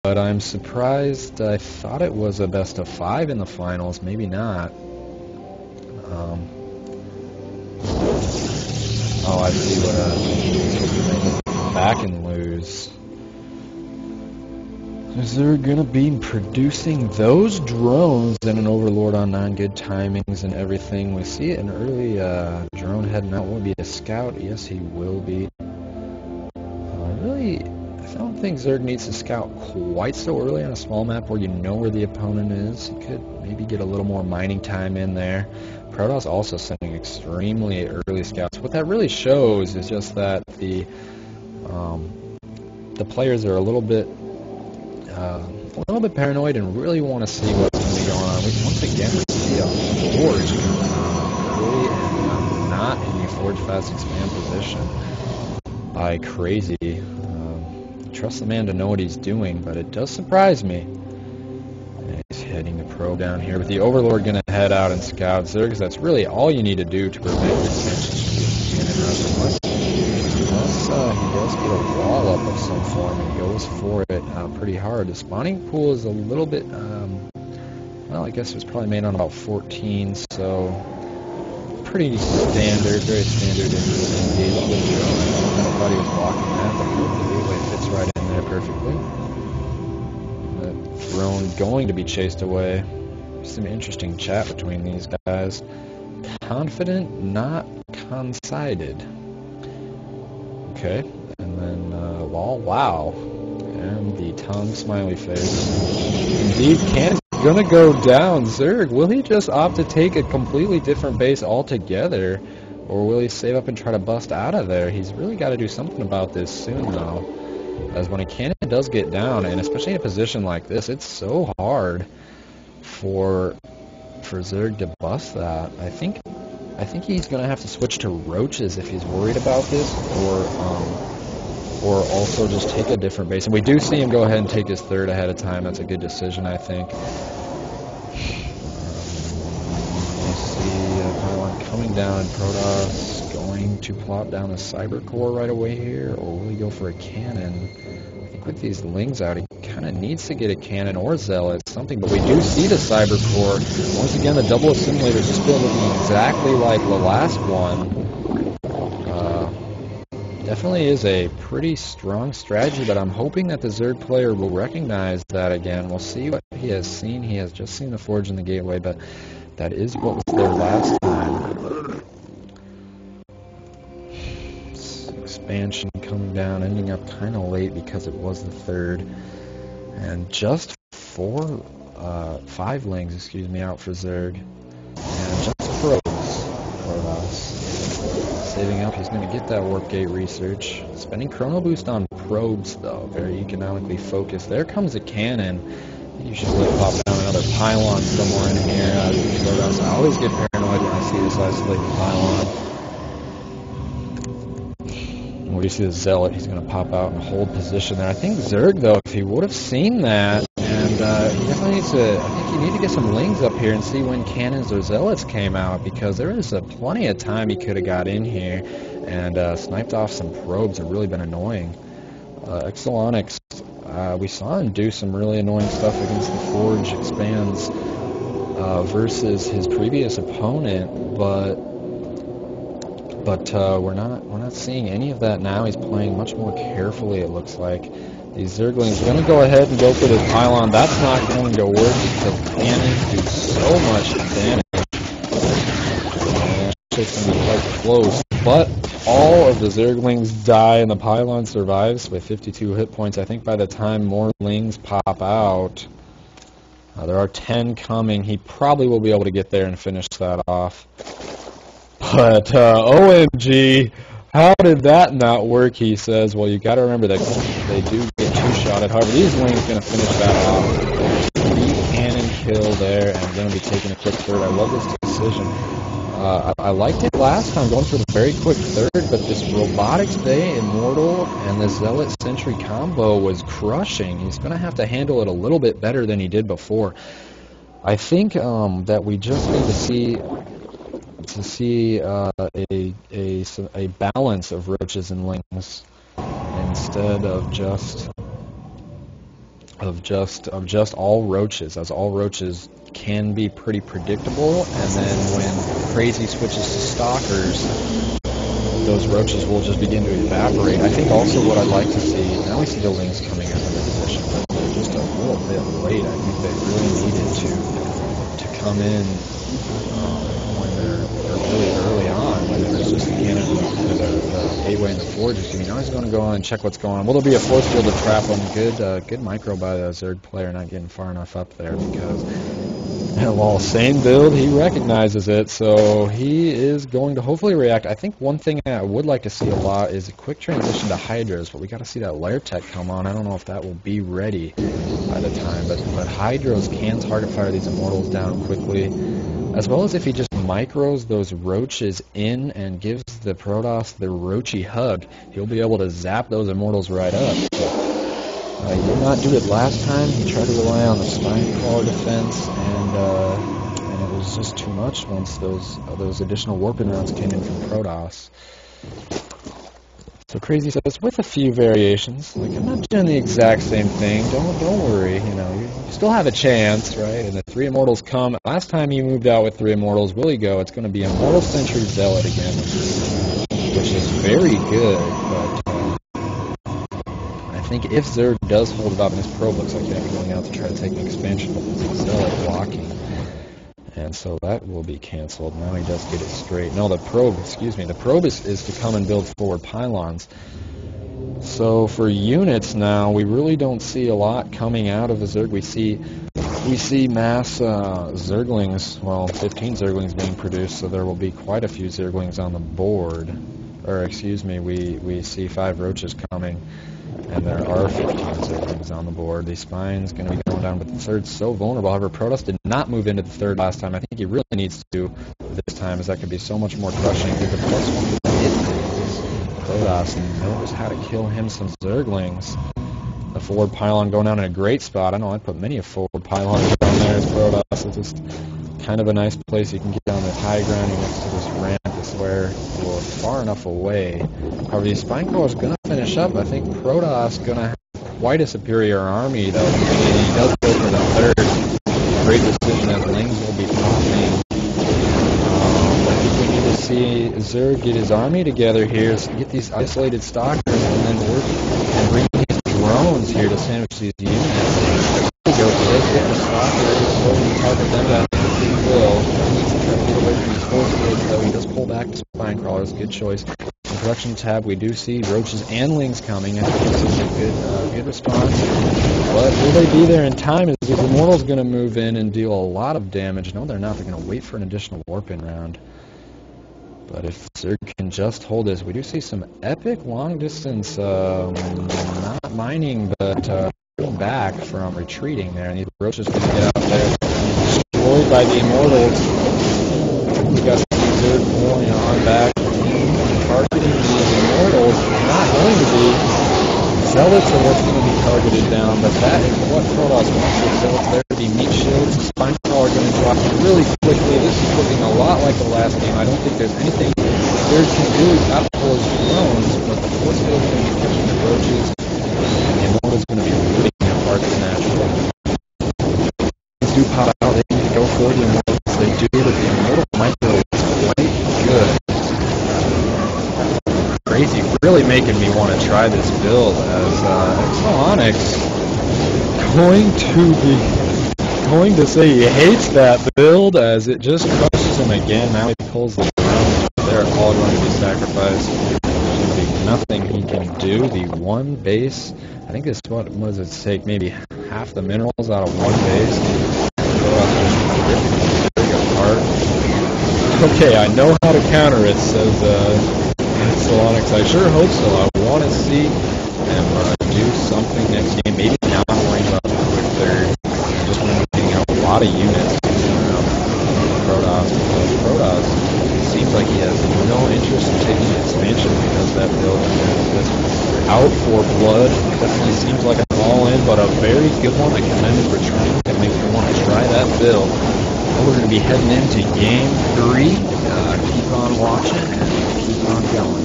but I'm surprised. I thought it was a best of 5 in the finals. Maybe not. Oh, I see what back and lose. Is there gonna be producing those drones and an Overlord on 9, good timings and everything? We see an early drone heading out. Will it be a scout? Yes, he will be. I don't think Zerg needs to scout quite so early on a small map where you know where the opponent is. He could maybe get a little more mining time in there. Protoss also sending extremely early scouts. What that really shows is just that the players are a little bit paranoid and really want to see what's going to be going on. Once again, we see a Forge coming on early and not in the Forge fast expand position by Crazy. Trust the man to know what he's doing, but it does surprise me. And he's heading the probe down here, with the Overlord going to head out and scout Zerg, because that's really all you need to do to prevent your intentions from getting in. Unless he does get a wall up of some form and goes for it pretty hard. The spawning pool is a little bit, well, I guess it was probably made on about 14, so pretty standard, very standard engagement drone. I thought he was blocking that, but the gateway fits right in there perfectly. The drone going to be chased away. Some interesting chat between these guys. Confident, not coincided. Okay, and then lol, wow, and the tongue smiley face. Indeed, Cannon's gonna go down. Zerg, will he just opt to take a completely different base altogether, or will he save up and try to bust out of there? He's really got to do something about this soon, though, as when a cannon does get down, and especially in a position like this, it's so hard for Zerg to bust that. I think he's going to have to switch to roaches if he's worried about this, or also just take a different base. And we do see him go ahead and take his third ahead of time. That's a good decision, I think. You see Pylon coming down, and Protoss going to plop down a Cyber Core right away here, or will he go for a cannon? I think with these Lings out, he kind of needs to get a cannon or Zealot, something, but we do see the Cyber Core. Once again, the double assimilator is just looking exactly like the last one. Definitely is a pretty strong strategy, but I'm hoping that the Zerg player will recognize that again. We'll see what he has seen. He has just seen the Forge in the Gateway, but that is what was there last time. Expansion coming down, ending up kind of late because it was the third. And just 5 Lings, excuse me, out for Zerg. And just probes for us. Saving up, he's going to get that Warp Gate research. Spending Chrono Boost on probes, though. Very economically focused. There comes a cannon. You should really pop down another pylon somewhere in here. I always get paranoid when I see this isolated pylon. Where do you see the Zealot? He's going to pop out and hold position there. I think Zerg, though, if he would have seen that, and he definitely needs to, I think you need to get some Lings up here and see when cannons or Zealots came out, because there is plenty of time he could have got in here and sniped off some probes. Have really been annoying. Exelonics, we saw him do some really annoying stuff against the Forge expands versus his previous opponent, but we're not seeing any of that now. He's playing much more carefully, it looks like. These Zerglings are going to go ahead and go for this pylon. That's not going to work because cannons do so much damage. And it's going to be quite close. But all of the Zerglings die and the pylon survives with 52 hit points. I think by the time more Lings pop out, there are 10 coming. He probably will be able to get there and finish that off. But, OMG, how did that not work, he says. Well, you got to remember that they do get 2-shotted. However, these Lings going to finish that off. Cannon kill there, and going to be taking a quick third. I love this decision. I liked it last time, going for the very quick third, but this Robotics Bay Immortal and the Zealot Sentry combo was crushing. He's going to have to handle it a little bit better than he did before. I think that we just need to see a balance of roaches and Lings instead of just of just all roaches, as all roaches can be pretty predictable, and then when Crazy switches to stalkers, those roaches will just begin to evaporate. I think also what I'd like to see, now we see the lings coming up in the position, but they're just a little bit late. I think they really needed to come in when they're really early on, when there's just the cannon, the gateway and the forge. Now he's going to go on and check what's going on. Will there be a force field to trap him? Good micro by the Zerg player, not getting far enough up there, because while same build, he recognizes it, so he is going to hopefully react. I think one thing I would like to see a lot is a quick transition to Hydras, but we got to see that Lair Tech come on. I don't know if that will be ready by the time, but Hydras can target fire these Immortals down quickly, as well as if he just micros those roaches in and gives the Protoss the roachy hug, he'll be able to zap those Immortals right up. He did not do it last time. He tried to rely on the Spinecrawler defense, and it was just too much once those additional warping rounds came in from Protoss. So Crazy says, with a few variations, like, I'm not doing the exact same thing. Don't worry. You still have a chance, right? And the 3 Immortals come. Last time he moved out with 3 Immortals, will he go? It's going to be Immortal Sentry Zealot again, which is very good, but I think if Zerg does hold it up, and his probe looks like he's going out to try to take an expansion, but it's Zealot blocking, and so that will be canceled. Now he does get it straight. No, the probe is to come and build forward pylons. So for units now, we really don't see a lot coming out of the Zerg. We see mass Zerglings, well, 15 Zerglings being produced, so there will be quite a few Zerglings on the board. Or excuse me, we see 5 roaches coming. And there are 15 Zerglings on the board. The Spine's going to be going down, but the third's so vulnerable. However, Protoss did not move into the third last time. I think he really needs to this time, as that could be so much more crushing. Give the +1 to hit Protoss and knows how to kill him some Zerglings. The forward pylon going down in a great spot. I know I'd put many a forward pylon down there as Protoss. It's just kind of a nice place. You can get down this high ground. You're next to this ramp. It's where you're far enough away. However, the Spinecrawler is going to finish up. I think Protoss going to have quite a superior army, though. He does go for the third. Great decision, as Lings will be popping. I think we need to see Zerg get his army together here, so get these isolated stalkers, and then work and bring these drones here to sandwich these units. There we go. He does get the stalkers, so we target them down. He will. He needs to try to get away from these force fields, though. He does pull back to Spinecrawlers. Good choice. In production tab, we do see roaches and lings coming. I think this is a good response. But will they be there in time? Is the Immortal's going to move in and deal a lot of damage? No, they're not. They're going to wait for an additional warp-in round. But if Zerg can just hold this, we do see some epic long-distance, not mining, but back from retreating there. And these roaches going to get out there, destroyed by the Immortals. We got some Zerg pulling on back, targeting these Immortals. Not going to be Zealots are what's going to be targeted down, but that is what Protoss wants. With Zealots there to be meat shields. The Spinecrawler going to drop really quickly. This is looking a lot like the last game. I don't think there's anything Zerg can do out of those drones, but the force field is going to be catching the roaches, and the Immortal's going to be ripping their parts naturally. These do pop out. They need to go for the Immortals. They do, but the Immortal micro is quite good. Crazy, really making me want to try this build, as Exo-Onyx going to say he hates that build, as it just crushes him again. Now he pulls the ground. They're all going to be sacrificed. There's going to be nothing he can do. The one base, I think this, what does it take? Maybe half the minerals out of one base. Okay, I know how to counter it, says Exo-Onyx. I sure hope so. I want to see them do something next game. Maybe not worrying about the quick third. Just getting out a lot of units around Protoss. Because Protoss seems like he has no interest in taking an expansion, because that build is out for blood. Definitely seems like an all-in, but a very good one. I commend him for trying to make me want to try that build. Well, we're going to be heading into Game 3. Keep on watching and keep on going.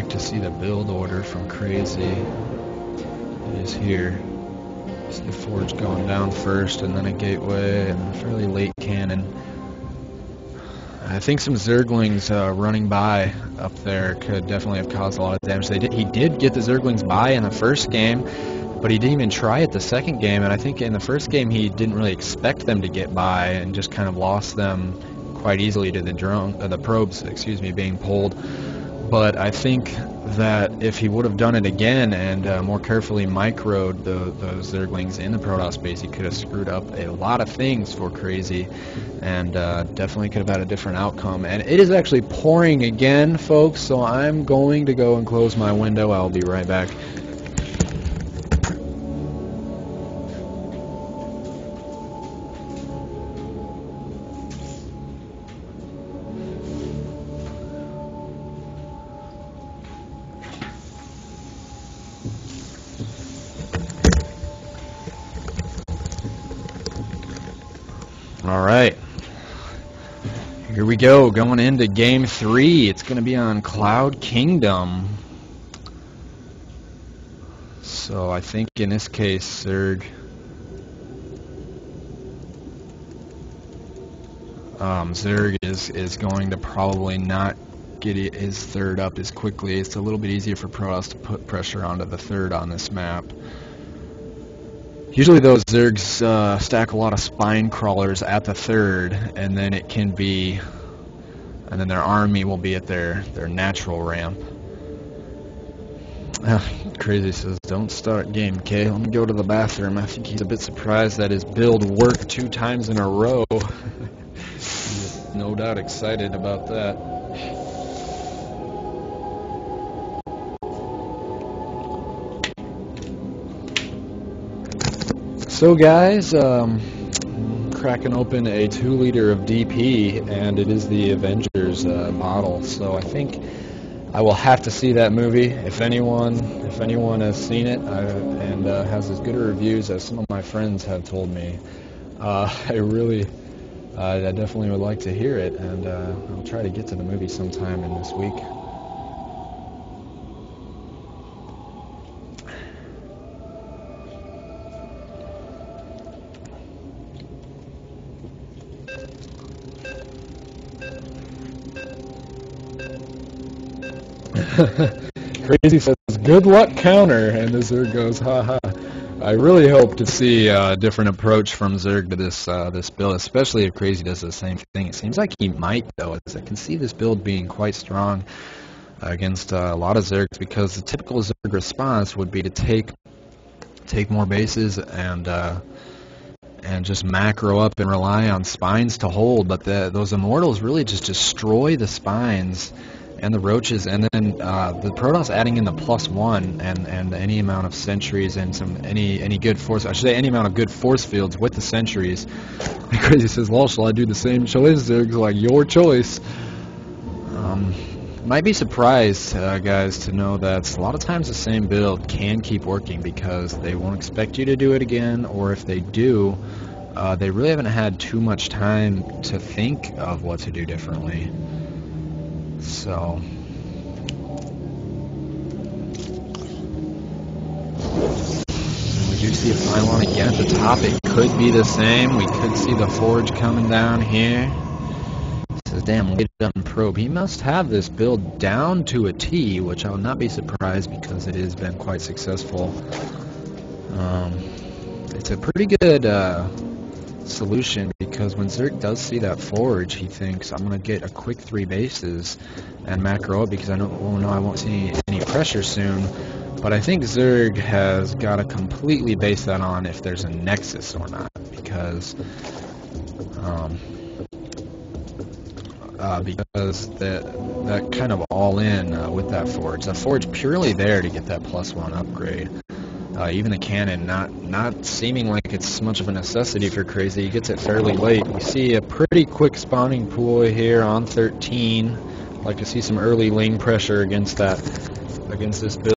like to see the build order from Crazy. It is here. See the Forge going down first, and then a Gateway, and a fairly late cannon. I think some Zerglings running by up there could definitely have caused a lot of damage. He did get the Zerglings by in the first game, but he didn't even try it the second game, and I think in the first game he didn't really expect them to get by and just kind of lost them quite easily to the probes, being pulled. But I think that if he would have done it again and more carefully microed those Zerglings in the Protoss base, he could have screwed up a lot of things for Crazy, and definitely could have had a different outcome. And it is actually pouring again, folks, so I'm going to go and close my window. I'll be right back. All right, here we go, going into Game 3. It's going to be on Cloud Kingdom. So I think in this case, Zerg is going to probably not get his third up as quickly. It's a little bit easier for Protoss to put pressure onto the third on this map. Usually those Zergs stack a lot of spine crawlers at the third, and then it can be, and then their army will be at their natural ramp. Crazy says, don't start game, Kay. Let me go to the bathroom. I think he's a bit surprised that his build worked 2 times in a row. He's no doubt excited about that. So guys, cracking open a 2-liter of DP, and it is the Avengers bottle. So I think I will have to see that movie. If anyone has seen it and has as good a reviews as some of my friends have told me, I definitely would like to hear it, and I'll try to get to the movie sometime in this week. Crazy says, good luck counter, and the Zerg goes, haha. I really hope to see a different approach from Zerg to this build, especially if Crazy does the same thing. It seems like he might, though, as I can see this build being quite strong against a lot of Zergs, because the typical Zerg response would be to take more bases and just macro up and rely on spines to hold, but those Immortals really just destroy the spines and the roaches, and then the Protoss adding in the +1 and any amount of sentries and any good force, I should say any amount of good force fields with the sentries. Crazy says, lol, shall I do the same choice? Zerg's like, your choice. Might be surprised, guys, to know that a lot of times the same build can keep working because they won't expect you to do it again, or if they do, they really haven't had too much time to think of what to do differently. So, we do see a pylon again at the top. It could be the same. We could see the Forge coming down here. It says, damn, wait up and probe. He must have this build down to a T, which I would not be surprised because it has been quite successful. It's a pretty good solution, because when Zerg does see that Forge, he thinks, I'm going to get a quick 3 bases and macro up because I know I won't see any pressure soon. But I think Zerg has got to completely base that on if there's a Nexus or not, because that kind of all in with that Forge. The Forge purely there to get that +1 upgrade. Even the cannon, not seeming like it's much of a necessity for Crazy. He gets it fairly late. We see a pretty quick spawning pool here on 13. Like to see some early lane pressure against this build.